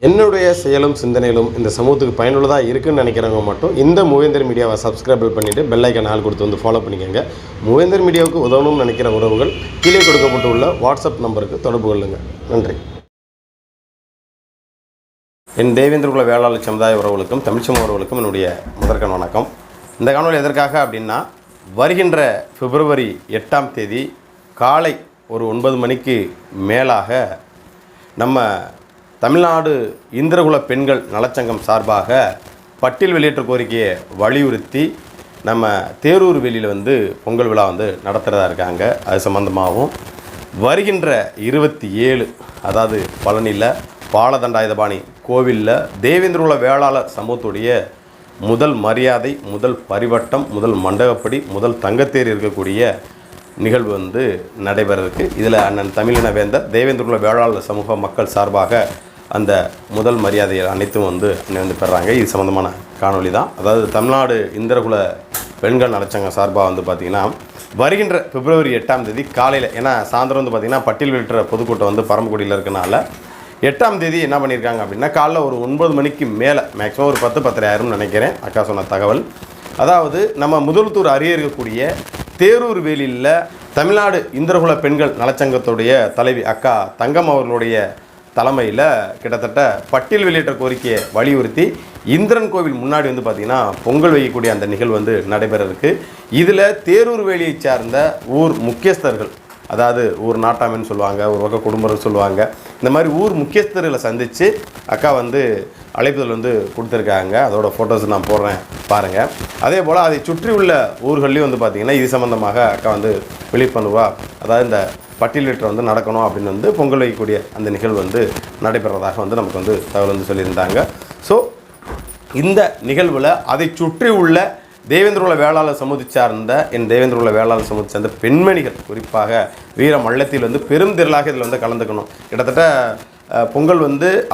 என்னுடைய செயலும் சிந்தனையிலும் இந்த சமூகத்துக்கு பயனுள்ளதாக இருக்குன்னு நினைக்கிறவங்க மட்டும் இந்த மூவேந்தர் மீடியாவை சப்ஸ்கிரைப் பண்ணிவிட்டு பெல் ஐக்கான் ஆல் கொடுத்து வந்து ஃபாலோ பண்ணிக்கோங்க. மூவேந்தர் மீடியாவுக்கு உதவணும்னு நினைக்கிற உறவுகள் கீழே கொடுக்கப்பட்டுள்ள வாட்ஸ்அப் நம்பருக்கு தொடர்பு கொள்ளுங்கள். நன்றி. என் தேவேந்திரகுல வேளாளர் சமுதாய உறவுகளுக்கும் தமிழ்ச்சமூக உறவுகளுக்கும் என்னுடைய முதற்கண் வணக்கம். இந்த காணொலி எதற்காக அப்படின்னா, வருகின்ற பிப்ரவரி 8ஆம் தேதி காலை ஒரு 9 மணிக்கு மேலாக நம்ம தமிழ்நாடு இந்திரகுல பெண்கள் நலச்சங்கம் சார்பாக பட்டியல் வெளியேற்ற கோரிக்கையை வலியுறுத்தி நம்ம தேரூர் வெளியில் பொங்கல் விழா நடத்துகிறதா இருக்காங்க. அது சம்பந்தமாகவும் வருகின்ற 27 அதாவது பழனியில் பாலதண்டாயுதபாணி கோவிலில் தேவேந்திரகுல வேளாளர் சமூகத்துடைய முதல் மரியாதை, முதல் பரிவட்டம், முதல் மண்டபப்படி, முதல் தங்கத்தேர் இருக்கக்கூடிய நிகழ்வு நடைபெற இருக்குது. இதில் அண்ணன் தமிழின வேந்தர் தேவேந்திரகுல வேளாளர் சமூக மக்கள் சார்பாக அந்த முதல் மரியாதையை அனைத்தும் பெறாங்க. இது சம்மந்தமான காணொலி தான். அதாவது தமிழ்நாடு இந்திரகுல பெண்கள் நலச்சங்கம் சார்பாக பார்த்திங்கன்னா வருகின்ற பிப்ரவரி 8ஆம் தேதி காலையில், ஏன்னா சாயந்தரம் பார்த்திங்கன்னா பட்டியல் வெளியிட்ட பொதுக்கூட்டம் பரமக்குடியில் இருக்கனால 8ஆம் தேதி என்ன பண்ணியிருக்காங்க அப்படின்னா, காலைல ஒரு 9 மணிக்கு மேலே, மேக்ஸிமம் ஒரு 10-10:30 ஆயிரம்னு நினைக்கிறேன் அக்கா சொன்ன தகவல். அதாவது நம்ம முதலுத்தூர் அருகே இருக்கக்கூடிய தேரூர் வேலியில் தமிழ்நாடு இந்திரகுல பெண்கள் நலச்சங்கத்துடைய தலைவி அக்கா தங்கம் அவர்களுடைய தலைமையில் கிட்டத்தட்ட பட்டியல் வெளியேற்ற கோரிக்கையை வலியுறுத்தி இந்திரன் கோவில் முன்னாடி பார்த்திங்கன்னா பொங்கல் வைக்கக்கூடிய அந்த நிகழ்வு நடைபெற இருக்குது. இதில் தேரூர் வேலியை சார்ந்த ஊர் முக்கியஸ்தர்கள், அதாவது ஊர் நாட்டாமின்னு சொல்லுவாங்க, ஒரு பக்கம் குடும்பம் சொல்லுவாங்க, இந்த மாதிரி ஊர் முக்கியஸ்தர்களை சந்தித்து அக்கா அழைப்புதல் கொடுத்துருக்காங்க. அதோட ஃபோட்டோஸ் நான் போடுறேன் பாருங்கள். அதே போல் அதை சுற்றி உள்ள ஊர்கள்லேயும் பார்த்திங்கன்னா இது சம்மந்தமாக அக்கா விழிப்புணர்வா, அதாவது இந்த பட்டியல் வெளியேற்றம் நடக்கணும் அப்படின்னு பொங்கல் வைக்கக்கூடிய அந்த நிகழ்வு நடைபெறதாக நமக்கு தகவல் சொல்லியிருந்தாங்க. ஸோ இந்த நிகழ்வில் அதை சுற்றி உள்ள தேவேந்திரகுல வேளாளர் சமூகத்தை சார்ந்த தேவேந்திரகுல வேளாளர் சமூகத்தை சார்ந்த பெண்மணிகள், குறிப்பாக வீர மல்லத்தில் பெரும் திரளாக இதில் கலந்துக்கணும். கிட்டத்தட்ட பொங்கல்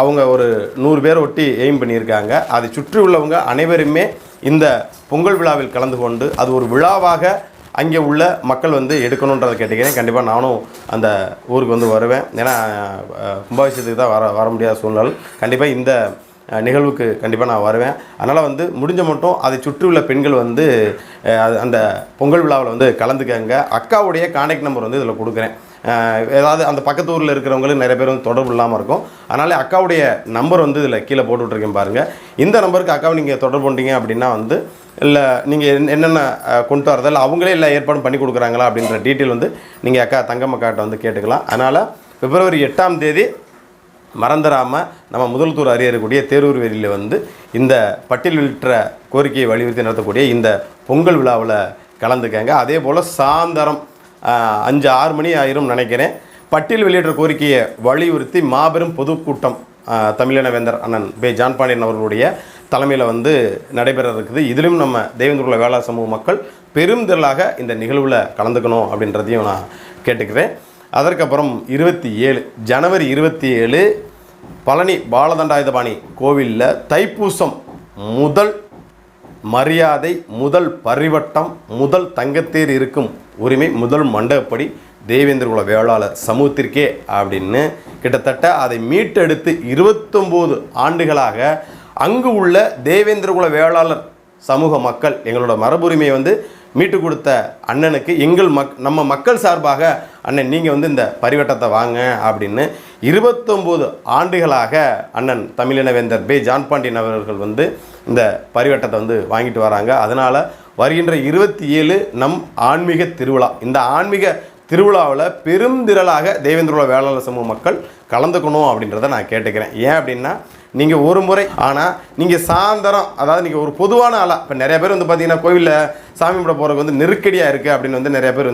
அவங்க ஒரு 100 பேர் ஒட்டி எய்ம் பண்ணியிருக்காங்க. அதை சுற்றி உள்ளவங்க அனைவருமே இந்த பொங்கல் விழாவில் கலந்து கொண்டு அது ஒரு விழாவாக அங்கே உள்ள மக்கள் எடுக்கணுன்றதை கேட்டுக்கிறேன். கண்டிப்பாக நானும் அந்த ஊருக்கு வருவேன். ஏன்னா கும்பாபிஷேகத்துக்கு தான் வர முடியாத சூழ்நிலை. கண்டிப்பாக இந்த நிகழ்வுக்கு கண்டிப்பாக நான் வருவேன். அதனால் முடிஞ்ச மட்டும் அதை சுற்றி உள்ள பெண்கள் அந்த பொங்கல் விழாவில் கலந்துக்கங்க. அக்காவுடைய கான்டாக்ட் நம்பர் இதில் கொடுக்குறேன். ஏதாவது அந்த பக்கத்து ஊரில் இருக்கிறவங்களுக்கு நிறைய பேர் தொடர்பு இல்லாமல் இருக்கும். அதனால் அக்காவுடைய நம்பர் இதில் கீழே போட்டுவிட்ருக்கேன் பாருங்கள். இந்த நம்பருக்கு அக்காவை நீங்கள் தொடர்பு பண்ணிட்டீங்க அப்படின்னா இல்லை நீங்கள் என்னென்ன கொண்டு வரதில்லை அவங்களே இல்லை ஏற்பாடு பண்ணி கொடுக்குறாங்களா அப்படின்ற டீட்டெயில் நீங்கள் அக்கா தங்கம்மக்காட்ட கேட்டுக்கலாம். அதனால் பிப்ரவரி 8ஆம் தேதி மறந்துடாமல் நம்ம முதலுத்தூர் அருகே இருக்கக்கூடிய தேரூர் வேலியில் இந்த பட்டியல் வெளியிட்ட கோரிக்கையை வலியுறுத்தி நடத்தக்கூடிய இந்த பொங்கல் விழாவில் கலந்துக்கங்க. அதே போல் சாயந்தரம் 5-6 மணி ஆயிரும் நினைக்கிறேன், பட்டியல் வெளியேற்ற கோரிக்கையை வலியுறுத்தி மாபெரும் பொதுக்கூட்டம் தமிழின வேந்தர் அண்ணன் பே ஜான்பாண்டியன் அவர்களுடைய தலைமையில் நடைபெற இருக்குது. இதிலும் நம்ம தேவேந்திரகுல வேளாளர் சமூக மக்கள் பெரும் திரளாக இந்த நிகழ்வில் கலந்துக்கணும் அப்படின்றதையும் நான் கேட்டுக்கிறேன். அதற்கப்புறம் ஜனவரி 27 பழனி பாலதண்டாயுதபாணி கோவிலில் தைப்பூசம் முதல் மரியாதை, முதல் பரிவட்டம், முதல் தங்கத்தேர் இருக்கும் உரிமை, முதல் மண்டபப்படி தேவேந்திரகுல வேளாளர் சமூகத்திற்கே அப்படின்னு கிட்டத்தட்ட அதை மீட்டெடுத்து 29 ஆண்டுகளாக அங்கு உள்ள தேவேந்திரகுல வேளாளர் சமூக மக்கள் எங்களோட மரபுரிமையை மீட்டு கொடுத்த அண்ணனுக்கு நம்ம மக்கள் சார்பாக அண்ணன் நீங்கள் இந்த பரிவட்டத்தை வாங்க அப்படின்னு 29 ஆண்டுகளாக அண்ணன் தமிழின வேந்தர் பே ஜான்பாண்டியன் அவர்கள் இந்த பரிவட்டத்தை வாங்கிட்டு வராங்க. அதனால் வருகின்ற 27 நம் ஆன்மீக திருவிழா. இந்த ஆன்மீக திருவிழாவில் பெருந்திரளாக தேவேந்திரகுல வேளாளர் சமூக மக்கள் கலந்துக்கணும் அப்படின்றத நான் கேட்டுக்கிறேன். ஏன் அப்படின்னா, நீங்கள் ஒரு முறை, ஆனால் நீங்கள் சாயந்தரம், அதாவது நீங்கள் ஒரு பொதுவான ஆளாக, இப்போ நிறைய பேர் பார்த்தீங்கன்னா கோவிலில் சாமி கும்பிட போகிறதுக்கு நெருக்கடியாக இருக்குது அப்படின்னு நிறைய பேர்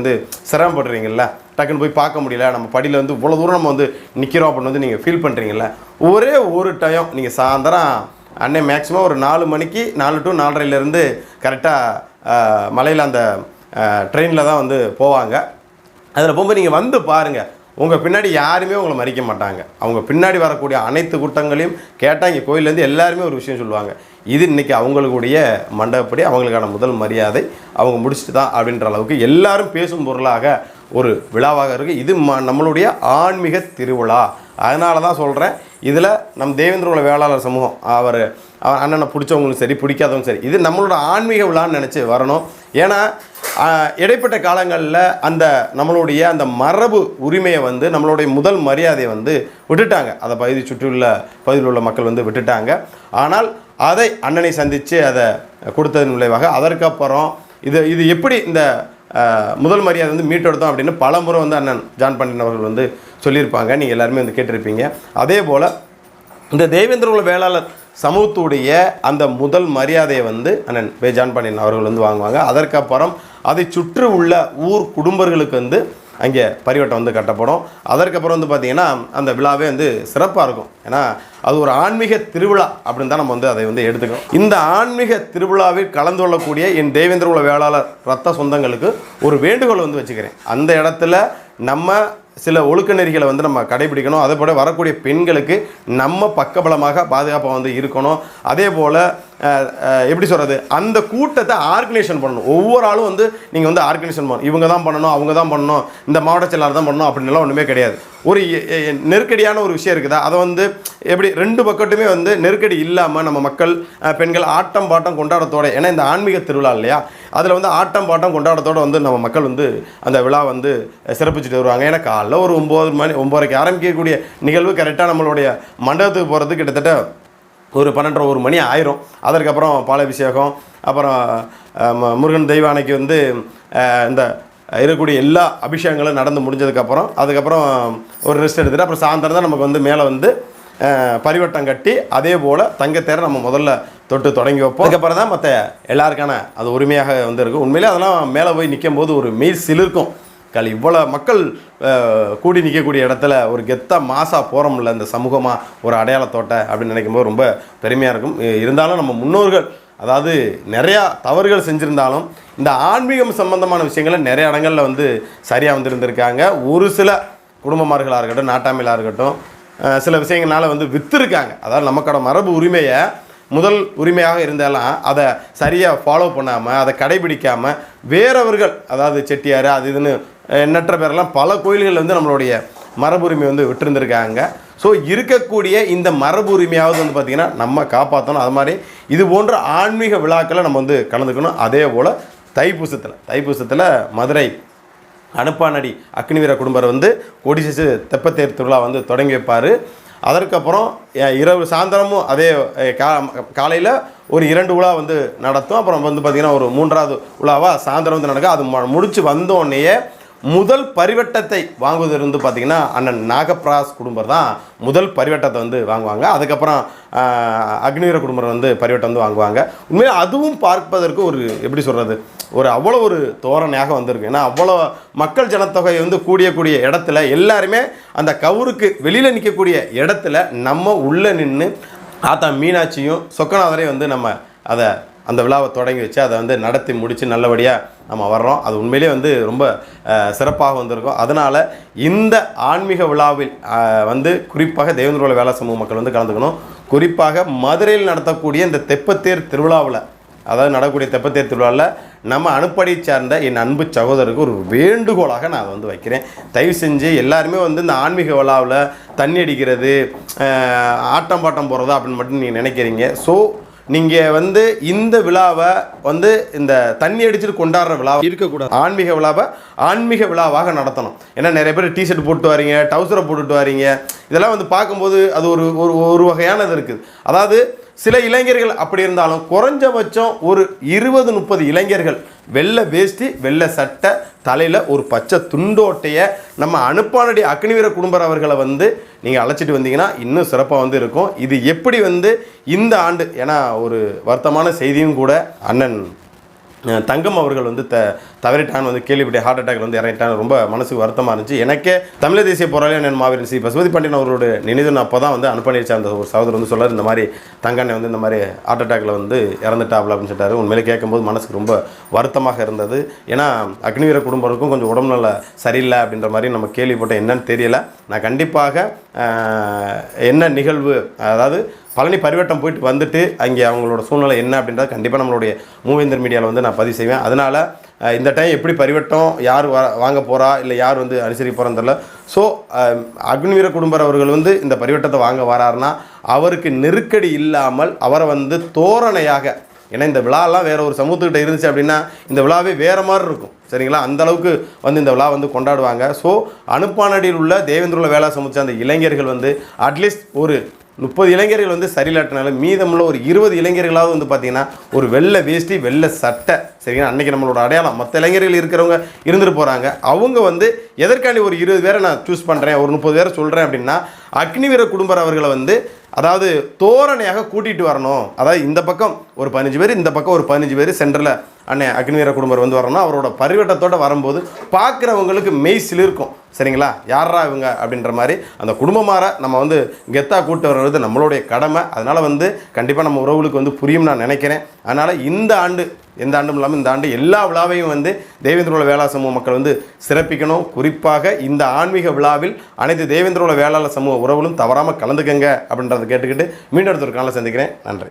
சிரமப்படுறீங்கள, டக்குன்னு போய் பார்க்க முடியல, நம்ம படியில் இவ்வளோ தூரம் நம்ம நிற்கிறோம் அப்படின்னு நீங்கள் ஃபீல் பண்ணுறீங்கள. ஒரே ஒரு டைம் நீங்கள் சாயந்தரம் அன்னை மேக்ஸிமம் ஒரு 4 மணிக்கு 4 to 4:30 கரெக்டாக மலையில் அந்த ட்ரெயினில் தான் போவாங்க. அதில் போகும்போது நீங்கள் பாருங்கள், உங்கள் பின்னாடி யாருமே உங்களை மறிக்க மாட்டாங்க. அவங்க பின்னாடி வரக்கூடிய அனைத்து கூட்டங்களையும் கேட்டால் இங்கே கோயிலேருந்து எல்லாருமே ஒரு விஷயம் சொல்லுவாங்க. இது இன்றைக்கி அவங்களுடைய மண்டபப்படி அவங்களுக்கான முதல் மரியாதை அவங்க முடிச்சுட்டு தான் அப்படின்ற அளவுக்கு எல்லாரும் பேசும் பொருளாக ஒரு விழாவாக இருக்குது. இது நம்மளுடைய ஆன்மீக திருவிழா. அதனால தான் சொல்கிறேன், இதில் நம் தேவேந்திர குல வேளாளர் சமூகம் அவர் அண்ணனை பிடிச்சவங்களும் சரி பிடிக்காதவங்க சரி, இது நம்மளோட ஆன்மீக விழான்னு நினச்சி வரணும். ஏன்னா இடைப்பட்ட காலங்களில் அந்த நம்மளுடைய அந்த மரபு உரிமையை வந்து நம்மளுடைய முதல் மரியாதையை வந்து விட்டுட்டாங்க. அதை சுற்றியுள்ள பகுதியில் உள்ள மக்கள் வந்து விட்டுட்டாங்க. ஆனால் அதை அண்ணனை சந்தித்து அதை கொடுத்ததன் விளைவாக அதற்கப்புறம் இது எப்படி இந்த முதல் மரியாதை வந்து மீட்டெடுத்தோம் அப்படின்னு பல முறை வந்து அண்ணன் ஜான் பாண்டியன் அவர்கள் வந்து சொல்லியிருப்பாங்க. நீங்கள் எல்லாருமே வந்து கேட்டிருப்பீங்க. அதே போல் இந்த தேவேந்திர குல வேளாளர் சமூகத்துடைய அந்த முதல் மரியாதையை வந்து அண்ணன் ஜான் பாண்டியன் அவர்கள் வந்து வாங்குவாங்க. அதற்கப்புறம் அதை சுற்றி உள்ள ஊர் குடும்பங்களுக்கு வந்து அங்கே பரிவட்டம் வந்து கட்டப்படும். அதற்கப்புறம் வந்து பார்த்திங்கன்னா அந்த விழாவே வந்து சிறப்பாக இருக்கும். ஏன்னா அது ஒரு ஆன்மீக திருவிழா அப்படின்னு தான் நம்ம வந்து அதை வந்து எடுத்துக்கணும். இந்த ஆன்மீக திருவிழாவில் கலந்து கொள்ளக்கூடிய என் தேவேந்திர குல வேளாளர் ரத்த சொந்தங்களுக்கு ஒரு வேண்டுகோள் வந்து வச்சுக்கிறேன். அந்த இடத்துல நம்ம சில ஒழுக்க நெறிகளை வந்து நம்ம கடைபிடிக்கணும். அதே போல் வரக்கூடிய பெண்களுக்கு நம்ம பக்கபலமாக பாதுகாப்பாக வந்து இருக்கணும். அதே போல் எப்படி சொல்கிறது, அந்த கூட்டத்தை ஆர்கனைசேஷன் பண்ணணும். ஒவ்வொரு ஆளும் வந்து நீங்கள் வந்து ஆர்கனைசேஷன் பண்ணணும். இவங்க தான் பண்ணணும், அவங்க தான் பண்ணணும், இந்த மாவட்ட செயலாளர் தான் பண்ணணும் அப்படின்லாம் ஒன்றுமே கிடையாது. ஒரு நெருக்கடியான ஒரு விஷயம் இருக்குதா, அதை வந்து எப்படி ரெண்டு பக்கத்துமே வந்து நெருக்கடி இல்லாமல் நம்ம மக்கள் பெண்கள் ஆட்டம் பாட்டம் கொண்டாடத்தோட, ஏன்னா இந்த ஆன்மீக திருவிழா இல்லையா, அதில் வந்து ஆட்டம் பாட்டம் கொண்டாடத்தோடு வந்து நம்ம மக்கள் வந்து அந்த விழா வந்து சிறப்பிச்சுட்டு வருவாங்க. ஏன்னா காலைல ஒரு 9 மணி 9:30 ஆரம்பிக்கக்கூடிய நிகழ்வு கரெக்டாக நம்மளுடைய மண்டபத்துக்கு போகிறது கிட்டத்தட்ட ஒரு 12 1 மணி ஆயிரும். அதற்கப்புறம் பாலாபிஷேகம், அப்புறம் முருகன் தெய்வானைக்கு வந்து இந்த இருக்கக்கூடிய எல்லா அபிஷேகங்களும் நடந்து முடிஞ்சதுக்கப்புறம் அதுக்கப்புறம் ஒரு ரெஸ்ட் எடுத்துகிட்டு அப்புறம் சாயந்தரம் தான் நமக்கு வந்து மேலே வந்து பரிவட்டம் கட்டி அதே போல் தங்கத்தேரை நம்ம முதல்ல தொட்டு தொடங்கி வைப்போம். அதுக்கப்புறம் தான் மற்ற எல்லாருக்கான அது உரிமையாக வந்து இருக்கும். உண்மையிலே அதெல்லாம் மேலே போய் நிற்கும் போது ஒரு மெய் சிலிர்க்கும். இவ்வளோ மக்கள் கூடி நிற்கக்கூடிய இடத்துல ஒரு கெத்தாக மாசாக போகிறோம்ல இந்த சமூகமாக ஒரு அடையாளத்தோட்டை அப்படின்னு நினைக்கும்போது ரொம்ப பெருமையாக இருக்கும். இருந்தாலும் நம்ம முன்னோர்கள் அதாவது நிறையா தவறுகள் செஞ்சுருந்தாலும் இந்த ஆன்மீகம் சம்பந்தமான விஷயங்களை நிறைய இடங்களில் வந்து சரியாக வந்துருந்துருக்காங்க. ஒரு சில குடும்பமார்களாக இருக்கட்டும், நாட்டாமையிலாக இருக்கட்டும், சில விஷயங்களால் வந்து விற்றுருக்காங்க. அதாவது நமக்கோட மரபு உரிமையை முதல் உரிமையாக இருந்தாலும் அதை சரியாக ஃபாலோ பண்ணாமல் அதை கடைபிடிக்காமல் வேறவர்கள் அதாவது செட்டியார் அது இதுன்னு எண்ணற்ற பேரெல்லாம் பல கோயில்கள் வந்து நம்மளுடைய மரபு உரிமை வந்து விட்டுருந்துருக்காங்க. ஸோ இருக்கக்கூடிய இந்த மரபு உரிமையாவது வந்து பார்த்திங்கன்னா நம்ம காப்பாற்றணும். அது மாதிரி இது போன்ற ஆன்மீக விழாக்களை நம்ம வந்து கலந்துக்கணும். அதே போல் தைப்பூசத்தில் மதுரை அனுப்பானடி அக்னிவீர குடும்பர் வந்து கொடிசிசு தெப்பத்தேர் திருவிழா வந்து தொடங்கி வைப்பார். அதற்கப்புறம் இரவு சாயந்தரமும் அதே காலையில் ஒரு 2 விழா வந்து நடத்தும். அப்புறம் வந்து பார்த்திங்கன்னா ஒரு 3வது விழாவாக சாயந்தரம் வந்து நடக்கும். அது முடித்து வந்தோடனேயே முதல் பரிவட்டத்தை வாங்குவது வந்து பார்த்திங்கன்னா அண்ணன் நாகப்பிராஸ் குடும்பம் தான் முதல் பரிவட்டத்தை வந்து வாங்குவாங்க. அதுக்கப்புறம் அக்னிவீர குடும்பம் வந்து பரிவட்டம் வந்து வாங்குவாங்க. உண்மையாக அதுவும் பார்ப்பதற்கு ஒரு எப்படி சொல்கிறது, ஒரு அவ்வளோ ஒரு தோரணையாக வந்திருக்கு. ஏன்னா அவ்வளோ மக்கள் ஜனத்தொகை வந்து கூடிய இடத்துல எல்லாருமே அந்த கவுருக்கு வெளியில் நிற்கக்கூடிய இடத்துல நம்ம உள்ளே நின்று ஆத்தா மீனாட்சியும் சொக்கநாதரையும் வந்து நம்ம அந்த விழாவை தொடங்கி வச்சு அதை வந்து நடத்தி முடித்து நல்லபடியாக நம்ம வர்றோம். அது உண்மையிலே வந்து ரொம்ப சிறப்பாக வந்திருக்கும். அதனால் இந்த ஆன்மீக விழாவில் வந்து குறிப்பாக தேவேந்திர குல வேளாளர் சமூக மக்கள் வந்து கலந்துக்கணும். குறிப்பாக மதுரையில் நடத்தக்கூடிய இந்த தெப்பத்தேர் திருவிழாவில், அதாவது நடக்கக்கூடிய தெப்பத்தேர் திருவிழாவில் நம்ம அனுப்படி சார்ந்த என் அன்பு சகோதரருக்கு ஒரு வேண்டுகோளாக நான் அதை வந்து வைக்கிறேன். தயவு செஞ்சு எல்லாருமே வந்து இந்த ஆன்மீக விழாவில் தண்ணி அடிக்கிறது, ஆட்டம் பாட்டம் போகிறதா அப்படின்னு மட்டும் நீங்கள் நினைக்கிறீங்க. ஸோ நீங்கள் வந்து இந்த விழாவை வந்து இந்த தண்ணி அடிச்சுட்டு கொண்டாடுற விழாவை இருக்கக்கூடாது. ஆன்மீக விழாவாக நடத்தணும். ஏன்னா நிறைய பேர் டிஷர்ட் போட்டு வரீங்க, டவுசரை போட்டுட்டு வரீங்க, இதெல்லாம் வந்து பார்க்கும்போது அது ஒரு வகையானது இருக்குது. அதாவது சில இளைஞர்கள் அப்படி இருந்தாலும் குறைஞ்சபட்சம் ஒரு 20-30 இளைஞர்கள் வெள்ளை வேஷ்டி வெள்ளை சட்டை தலையில் ஒரு பச்சை துண்டோட்டையை நம்ம அனுப்பானடி அக்னிவீர குடும்பர் அவர்களை வந்து நீங்கள் அழைச்சிட்டு வந்தீங்கன்னா இன்னும் சிறப்பாக வந்து இருக்கும். இது எப்படி வந்து இந்த ஆண்டு, ஏன்னா ஒரு வருத்தமான செய்தியும் கூட, அண்ணன் தங்கம் அவர்கள் வந்து தவறிட்டான்னு வந்து கேள்விப்பட்ட ஹார்ட் அட்டாக்ல வந்து இறங்கிட்டான்னு ரொம்ப மனசுக்கு வருத்தமாக இருந்துச்சு. எனக்கே தமிழ் தேசிய போராளி அண்ணன் மாவீரன் சி பசுபதி பாண்டியன் அவரோட நினைவு அப்போ தான் வந்து அனுப்பணிச்சா அந்த ஒரு சகோதரர் வந்து சொல்லார், இந்த மாதிரி தங்கண்ணை வந்து இந்த மாதிரி ஹார்ட் அட்டாக்ல வந்து இறந்துட்டாப்ல அப்படின்னு சொல்லிட்டாரு. உண்மையிலே கேட்கும்போது மனசுக்கு ரொம்ப வருத்தமாக இருந்தது. ஏன்னா அக்னிவீர குடும்பருக்கும் கொஞ்சம் உடம்பு நல்லா சரியில்லை அப்படின்ற மாதிரி நம்ம கேள்விப்பட்டோம். என்னன்னு தெரியல. நான் கண்டிப்பாக என்ன நிகழ்வு, அதாவது பழனி பரிவட்டம் போயிட்டு வந்துட்டு அங்கே அவங்களோட சூழ்நிலை என்ன அப்படின்றது கண்டிப்பாக நம்மளுடைய மூவேந்தர் மீடியாவில் வந்து நான் பதிவு செய்வேன். அதனால் இந்த டைம் எப்படி பரிவட்டம் யார் வாங்க போகிறா இல்லை யார் வந்து அனுசரிக்க போகிறான்னு தெரியல. ஸோ அக்னிவீர குடும்பர் அவர்கள் வந்து இந்த பரிவட்டத்தை வாங்க வராருன்னா அவருக்கு நெருக்கடி இல்லாமல் அவரை வந்து தோரணையாக, ஏன்னா இந்த விழாலாம் வேறு ஒரு சமூகத்துக்கிட்ட இருந்துச்சு அப்படின்னா இந்த விழாவே வேறு மாதிரி இருக்கும் சரிங்களா, அந்தளவுக்கு வந்து இந்த விழா வந்து கொண்டாடுவாங்க. ஸோ அனுப்பானடியில் உள்ள தேவேந்திர வேளா சமூக அந்த இளைஞர்கள் வந்து அட்லீஸ்ட் ஒரு 30 இளைஞர்கள் வந்து சரியில்லாட்டினாலும் மீதமுள்ள ஒரு 20 இளைஞர்களாவது வந்து பார்த்திங்கன்னா ஒரு வெள்ளை வேஷ்டி வெள்ளை சட்டை சரிங்களா, அன்றைக்கி நம்மளோட அடையாளம். மற்ற இளைஞர்கள் இருக்கிறவங்க இருந்துட்டு போகிறாங்க, அவங்க வந்து எதற்காண்டி ஒரு 20 பேரை நான் சூஸ் பண்ணுறேன், ஒரு 30 பேரை சொல்கிறேன் அப்படின்னா அக்னிவீர குடும்பர் அவர்களை வந்து அதாவது தோரணையாக கூட்டிகிட்டு வரணும். அதாவது இந்த பக்கம் ஒரு 15 பேர், இந்த பக்கம் ஒரு 15 பேர், சென்டரில் அண்ணன் அக்னிவீர குடும்பர் வந்து வரணும். அவரோட பரிவட்டத்தோடு வரும்போது பார்க்குறவங்களுக்கு மெய் சிலிர்க்கும் சரிங்களா, யாரா இவங்க அப்படின்ற மாதிரி அந்த குடும்பமாற நம்ம வந்து கெத்தாக கூட்டு வர்றது நம்மளுடைய கடமை. அதனால் வந்து கண்டிப்பாக நம்ம உறவுகளுக்கு வந்து புரியும் நான் நினைக்கிறேன். அதனால் இந்த ஆண்டு எந்த ஆண்டும் இல்லாமல் இந்த ஆண்டு எல்லா விழாவையும் வந்து தேவேந்திர வேளா சமூக மக்கள் வந்து சிறப்பிக்கணும். குறிப்பாக இந்த ஆன்மீக விழாவில் அனைத்து தேவேந்திர வேளாளர் சமூக உறவுகளும் தவறாமல் கலந்துக்கங்க அப்படின்றத கேட்டுக்கிட்டு மீண்டும் அடுத்த ஒரு காலையில் சந்திக்கிறேன். நன்றி.